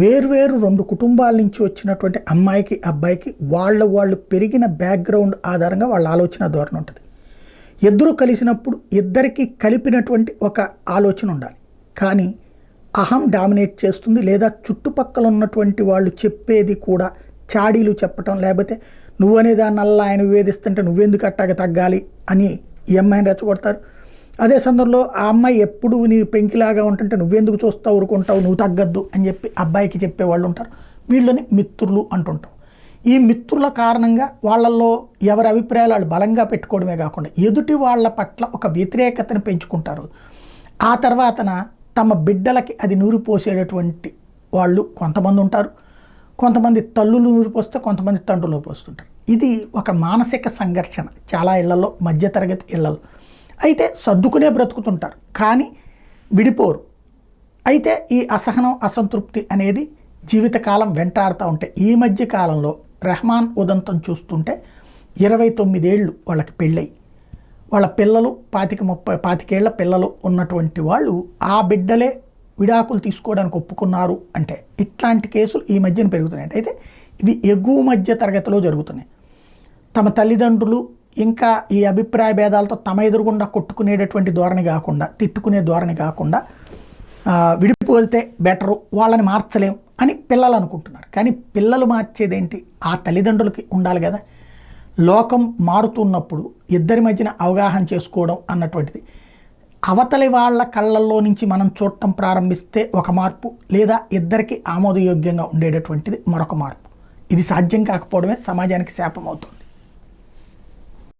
వేర్వేరు 2 కుటుంబాల నుంచి వచ్చినటువంటి అమ్మాయికి అబ్బాయికి వాళ్ళు పెరిగిన బ్యాక్గ్రౌండ్ ఆధారంగా వాళ్ళ ఆలోచన ధోరణి ఉంటుంది. ఇద్దరు కలిసినప్పుడు ఇద్దరికి కలిపినటువంటి ఒక ఆలోచన ఉండాలి. కానీ అహం డామినేట్ చేస్తుంది, లేదా చుట్టుపక్కల ఉన్నటువంటి వాళ్ళు చెప్పేది కూడా చాడీలు చెప్పటం, లేకపోతే నువ్వనే దాన్నల్లా ఆయన వివేదిస్తుంటే నువ్వెందుకు అట్టాగ తగ్గాలి అని ఈ అమ్మాయిని రెచ్చగొడతారు. అదే సందర్భంలో ఆ అమ్మాయి ఎప్పుడు నీ పెంకిలాగా ఉంటుంటే నువ్వెందుకు చూస్తావు, ఊరుకుంటావు, నువ్వు తగ్గద్దు అని చెప్పి అబ్బాయికి చెప్పేవాళ్ళు ఉంటారు. వీళ్ళని మిత్రులు అంటుంటాం. ఈ మిత్రుల కారణంగా వాళ్ళల్లో ఎవరి అభిప్రాయాలు వాళ్ళు బలంగా పెట్టుకోవడమే కాకుండా ఎదుటి వాళ్ళ పట్ల ఒక వ్యతిరేకతను పెంచుకుంటారు. ఆ తర్వాతన తమ బిడ్డలకి అది నూరిపోసేటటువంటి వాళ్ళు కొంతమంది ఉంటారు. కొంతమంది తల్లులు నూరిపోస్తే కొంతమంది తండ్రులు నూరిపోస్తుంటారు. ఇది ఒక మానసిక సంఘర్షణ చాలా ఇళ్లలో, మధ్యతరగతి ఇళ్లలో. అయితే సర్దుకునే బ్రతుకుతుంటారు, కానీ విడిపోరు. అయితే ఈ అసహనం, అసంతృప్తి అనేది జీవితకాలం వెంటాడుతూ ఉంటాయి. ఈ మధ్య కాలంలో రెహమాన్ ఉదంతం చూస్తుంటే 29 ఏళ్ళు వాళ్ళకి పెళ్ళై, వాళ్ళ పిల్లలు 25 ఏళ్ల పిల్లలు ఉన్నటువంటి వాళ్ళు ఆ బిడ్డలే విడాకులు తీసుకోవడానికి ఒప్పుకున్నారు అంటే ఇట్లాంటి కేసులు ఈ మధ్యన పెరుగుతున్నాయి. అయితే ఇవి ఎగువ మధ్య తరగతిలో జరుగుతున్నాయి. తమ తల్లిదండ్రులు ఇంకా ఈ అభిప్రాయ భేదాలతో తమ ఎదురుగుండా కొట్టుకునేటటువంటి ధోరణి కాకుండా, తిట్టుకునే ధోరణి కాకుండా విడిపోతే బెటరు, వాళ్ళని మార్చలేం అని పిల్లలు అనుకుంటున్నారు. కానీ పిల్లలు మార్చేదేంటి? ఆ తల్లిదండ్రులకి ఉండాలి కదా. లోకం మారుతున్నప్పుడు ఇద్దరి మధ్యన అవగాహన చేసుకోవడం అన్నటువంటిది అవతలి వాళ్ళ కళ్ళల్లో నుంచి మనం చూడటం ప్రారంభిస్తే ఒక మార్పు, లేదా ఇద్దరికి ఆమోదయోగ్యంగా ఉండేటటువంటిది మరొక మార్పు. ఇది సాధ్యం కాకపోవడమే సమాజానికి శాపం అవుతుంది.